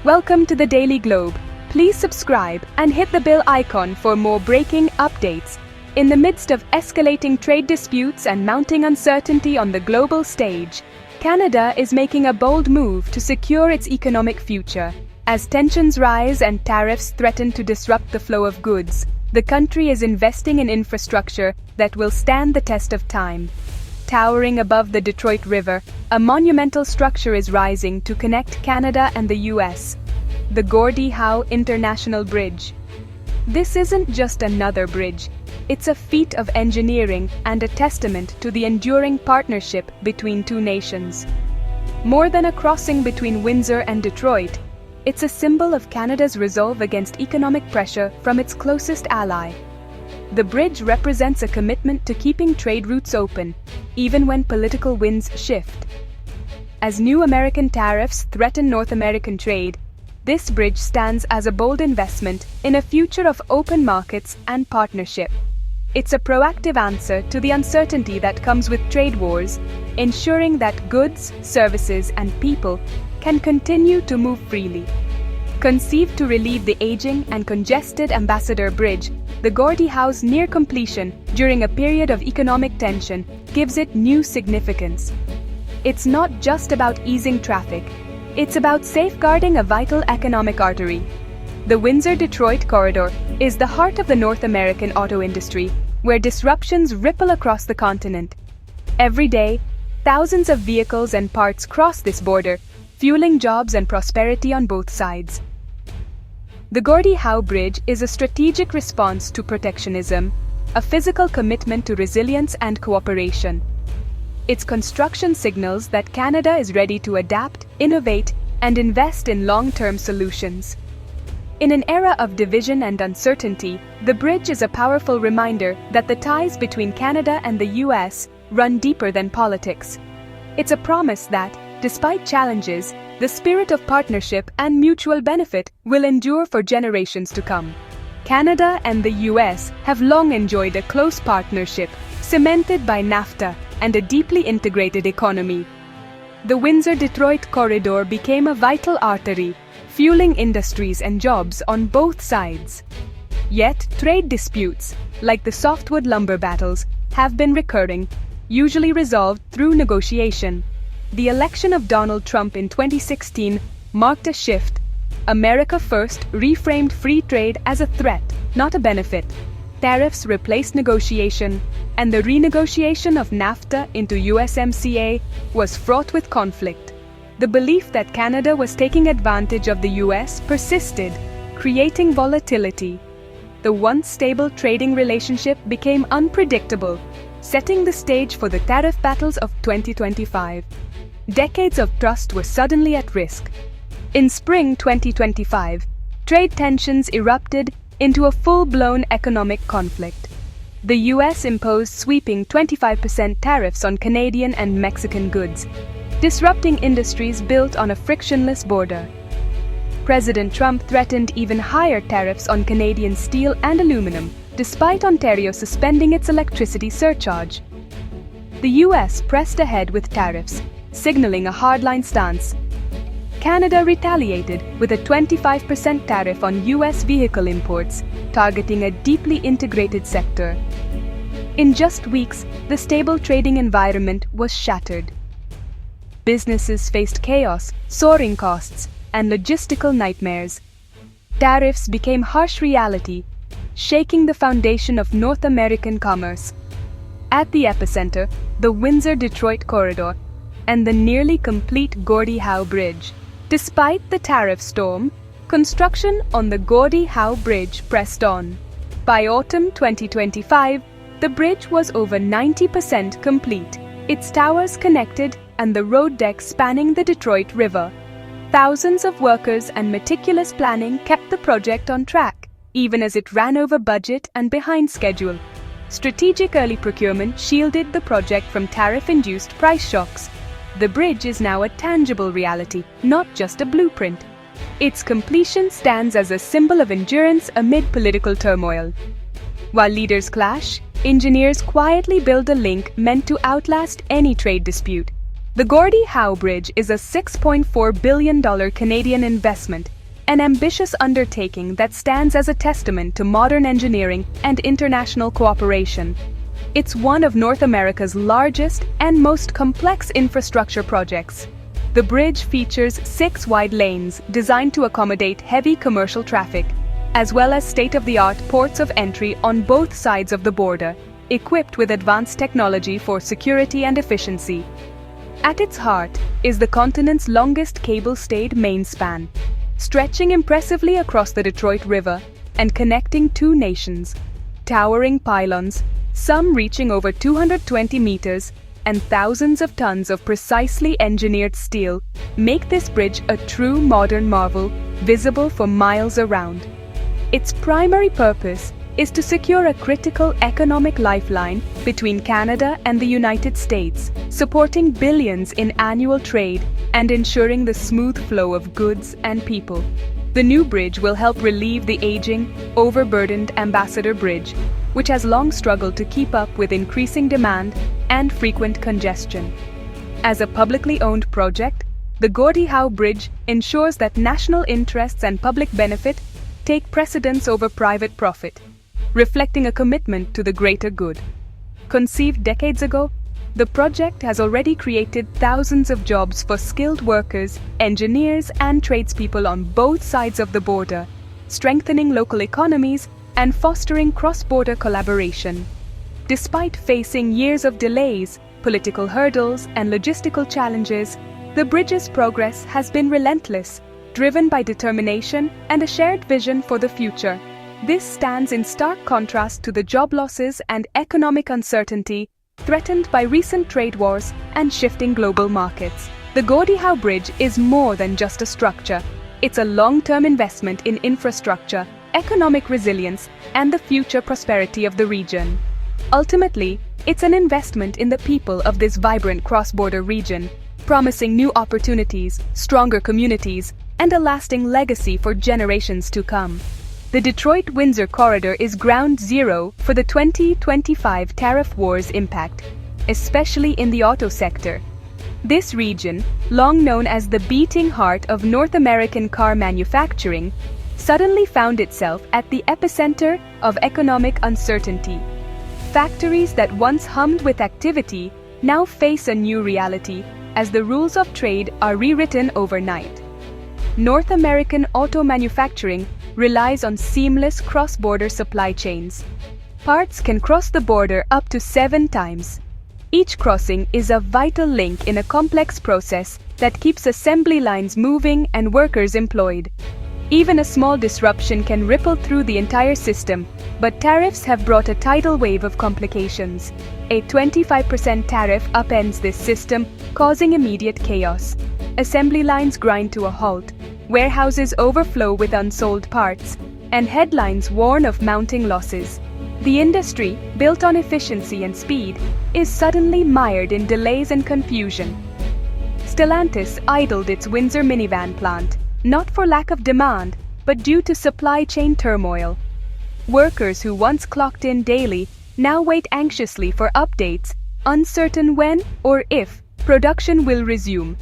Welcome to the Daily Globe. Please subscribe and hit the bell icon for more breaking updates. In the midst of escalating trade disputes and mounting uncertainty on the global stage, Canada is making a bold move to secure its economic future. As tensions rise and tariffs threaten to disrupt the flow of goods, the country is investing in infrastructure that will stand the test of time. Towering above the Detroit River, a monumental structure is rising to connect Canada and the US, the Gordie Howe International Bridge. This isn't just another bridge, it's a feat of engineering and a testament to the enduring partnership between two nations. More than a crossing between Windsor and Detroit, it's a symbol of Canada's resolve against economic pressure from its closest ally. The bridge represents a commitment to keeping trade routes open, even when political winds shift. As new American tariffs threaten North American trade, this bridge stands as a bold investment in a future of open markets and partnership. It's a proactive answer to the uncertainty that comes with trade wars, ensuring that goods, services, and people can continue to move freely. Conceived to relieve the aging and congested Ambassador Bridge, the Gordie Howe's near completion during a period of economic tension gives it new significance. It's not just about easing traffic, it's about safeguarding a vital economic artery. The Windsor-Detroit corridor is the heart of the North American auto industry, where disruptions ripple across the continent. Every day, thousands of vehicles and parts cross this border, fueling jobs and prosperity on both sides. The Gordie Howe Bridge is a strategic response to protectionism, a physical commitment to resilience and cooperation. Its construction signals that Canada is ready to adapt, innovate, and invest in long-term solutions. In an era of division and uncertainty, the bridge is a powerful reminder that the ties between Canada and the US run deeper than politics. It's a promise that, despite challenges, the spirit of partnership and mutual benefit will endure for generations to come. Canada and the US have long enjoyed a close partnership, cemented by NAFTA and a deeply integrated economy. The Windsor-Detroit corridor became a vital artery, fueling industries and jobs on both sides. Yet, trade disputes, like the softwood lumber battles, have been recurring, usually resolved through negotiation. The election of Donald Trump in 2016 marked a shift. America First reframed free trade as a threat, not a benefit. Tariffs replaced negotiation, and the renegotiation of NAFTA into USMCA was fraught with conflict. The belief that Canada was taking advantage of the US persisted, creating volatility. The once stable trading relationship became unpredictable, setting the stage for the tariff battles of 2025. Decades of trust were suddenly at risk. In spring 2025, trade tensions erupted into a full-blown economic conflict. The US imposed sweeping 25% tariffs on Canadian and Mexican goods, disrupting industries built on a frictionless border. President Trump threatened even higher tariffs on Canadian steel and aluminum, despite Ontario suspending its electricity surcharge. The US pressed ahead with tariffs, signaling a hardline stance. Canada retaliated with a 25% tariff on US vehicle imports, targeting a deeply integrated sector. In just weeks, the stable trading environment was shattered. Businesses faced chaos, soaring costs, and logistical nightmares. Tariffs became harsh reality, shaking the foundation of North American commerce. At the epicenter, the Windsor-Detroit corridor and the nearly complete Gordie Howe Bridge. Despite the tariff storm, construction on the Gordie Howe Bridge pressed on. By autumn 2025, the bridge was over 90% complete, its towers connected and the road deck spanning the Detroit River. Thousands of workers and meticulous planning kept the project on track, even as it ran over budget and behind schedule. Strategic early procurement shielded the project from tariff-induced price shocks. The bridge is now a tangible reality, not just a blueprint. Its completion stands as a symbol of endurance amid political turmoil. While leaders clash, engineers quietly build a link meant to outlast any trade dispute. The Gordie Howe Bridge is a $6.4 billion Canadian investment, an ambitious undertaking that stands as a testament to modern engineering and international cooperation. It's one of North America's largest and most complex infrastructure projects. The bridge features 6 wide lanes designed to accommodate heavy commercial traffic, as well as state-of-the-art ports of entry on both sides of the border, equipped with advanced technology for security and efficiency. At its heart is the continent's longest cable-stayed main span, stretching impressively across the Detroit River and connecting 2 nations. Towering pylons, some reaching over 220 meters, and thousands of tons of precisely engineered steel make this bridge a true modern marvel, visible for miles around. Its primary purpose is to secure a critical economic lifeline between Canada and the United States, supporting billions in annual trade and ensuring the smooth flow of goods and people. The new bridge will help relieve the aging, overburdened Ambassador Bridge, which has long struggled to keep up with increasing demand and frequent congestion. As a publicly owned project, the Gordie Howe Bridge ensures that national interests and public benefit take precedence over private profit, reflecting a commitment to the greater good. Conceived decades ago, the project has already created thousands of jobs for skilled workers, engineers, and tradespeople on both sides of the border, strengthening local economies and fostering cross-border collaboration. Despite facing years of delays, political hurdles, and logistical challenges, the bridge's progress has been relentless, driven by determination and a shared vision for the future. This stands in stark contrast to the job losses and economic uncertainty threatened by recent trade wars and shifting global markets. The Gordie Howe Bridge is more than just a structure. It's a long-term investment in infrastructure, economic resilience, and the future prosperity of the region. Ultimately, it's an investment in the people of this vibrant cross-border region, promising new opportunities, stronger communities, and a lasting legacy for generations to come. The Detroit-Windsor corridor is ground zero for the 2025 tariff war's impact, especially in the auto sector. This region, long known as the beating heart of North American car manufacturing, suddenly found itself at the epicenter of economic uncertainty. Factories that once hummed with activity now face a new reality as the rules of trade are rewritten overnight. North American auto manufacturing relies on seamless cross-border supply chains. Parts can cross the border up to 7 times. Each crossing is a vital link in a complex process that keeps assembly lines moving and workers employed. Even a small disruption can ripple through the entire system, but tariffs have brought a tidal wave of complications. A 25% tariff upends this system, causing immediate chaos. Assembly lines grind to a halt, warehouses overflow with unsold parts, and headlines warn of mounting losses. The industry, built on efficiency and speed, is suddenly mired in delays and confusion. Stellantis idled its Windsor minivan plant, not for lack of demand, but due to supply chain turmoil. Workers who once clocked in daily now wait anxiously for updates, uncertain when or if production will resume.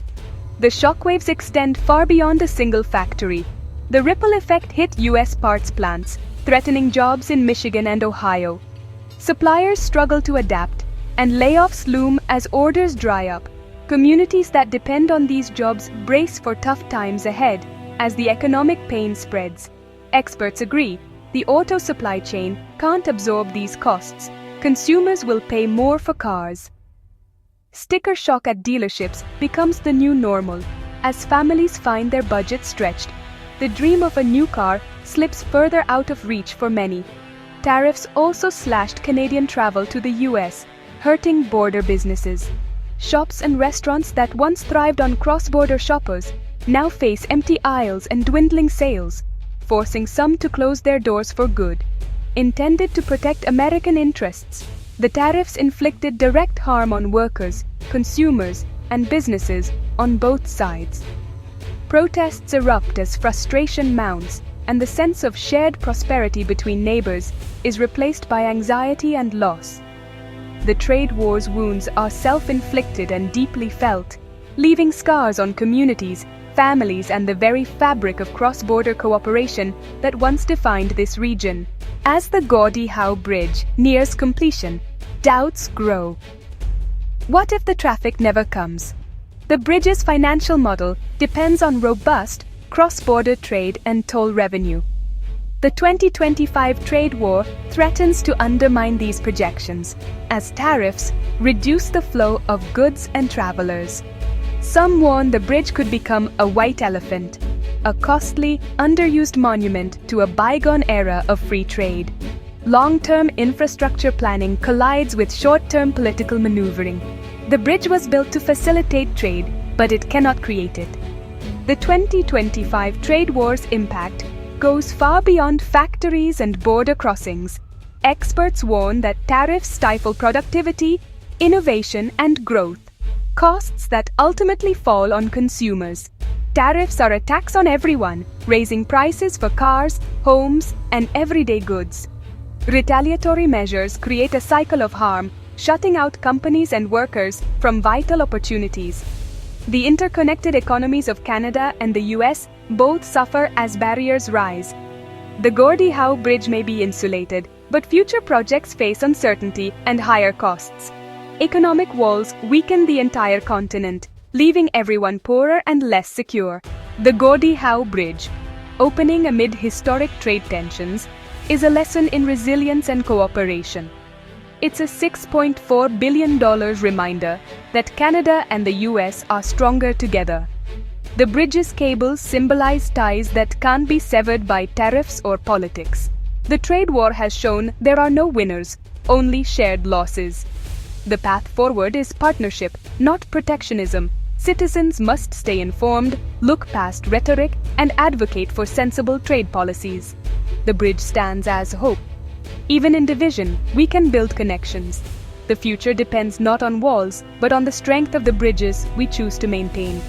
The shockwaves extend far beyond a single factory. The ripple effect hit U.S. parts plants, threatening jobs in Michigan and Ohio. Suppliers struggle to adapt, and layoffs loom as orders dry up. Communities that depend on these jobs brace for tough times ahead as the economic pain spreads. Experts agree, the auto supply chain can't absorb these costs. Consumers will pay more for cars. Sticker shock at dealerships becomes the new normal. As families find their budget stretched, the dream of a new car slips further out of reach for many. Tariffs also slashed Canadian travel to the US, hurting border businesses. Shops and restaurants that once thrived on cross-border shoppers now face empty aisles and dwindling sales, forcing some to close their doors for good. Intended to protect American interests, the tariffs inflicted direct harm on workers, consumers, and businesses on both sides. Protests erupt as frustration mounts, and the sense of shared prosperity between neighbors is replaced by anxiety and loss. The trade war's wounds are self-inflicted and deeply felt, leaving scars on communities, families, and the very fabric of cross-border cooperation that once defined this region. As the Gordie Howe Bridge nears completion, doubts grow. What if the traffic never comes? The bridge's financial model depends on robust cross-border trade and toll revenue. The 2025 trade war threatens to undermine these projections, as tariffs reduce the flow of goods and travelers. Some warn the bridge could become a white elephant, a costly, underused monument to a bygone era of free trade. Long-term infrastructure planning collides with short-term political maneuvering. The bridge was built to facilitate trade, but it cannot create it. The 2025 trade war's impact goes far beyond factories and border crossings. Experts warn that tariffs stifle productivity, innovation, and growth, costs that ultimately fall on consumers. Tariffs are a tax on everyone, raising prices for cars, homes, and everyday goods. Retaliatory measures create a cycle of harm, shutting out companies and workers from vital opportunities. The interconnected economies of Canada and the US both suffer as barriers rise. The Gordie Howe Bridge may be insulated, but future projects face uncertainty and higher costs. Economic walls weaken the entire continent, leaving everyone poorer and less secure. The Gordie Howe Bridge, opening amid historic trade tensions, is a lesson in resilience and cooperation. It's a $6.4 billion reminder that Canada and the US are stronger together. The bridge's cables symbolize ties that can't be severed by tariffs or politics. The trade war has shown there are no winners, only shared losses. The path forward is partnership, not protectionism. Citizens must stay informed, look past rhetoric, and advocate for sensible trade policies. The bridge stands as hope. Even in division, we can build connections. The future depends not on walls, but on the strength of the bridges we choose to maintain.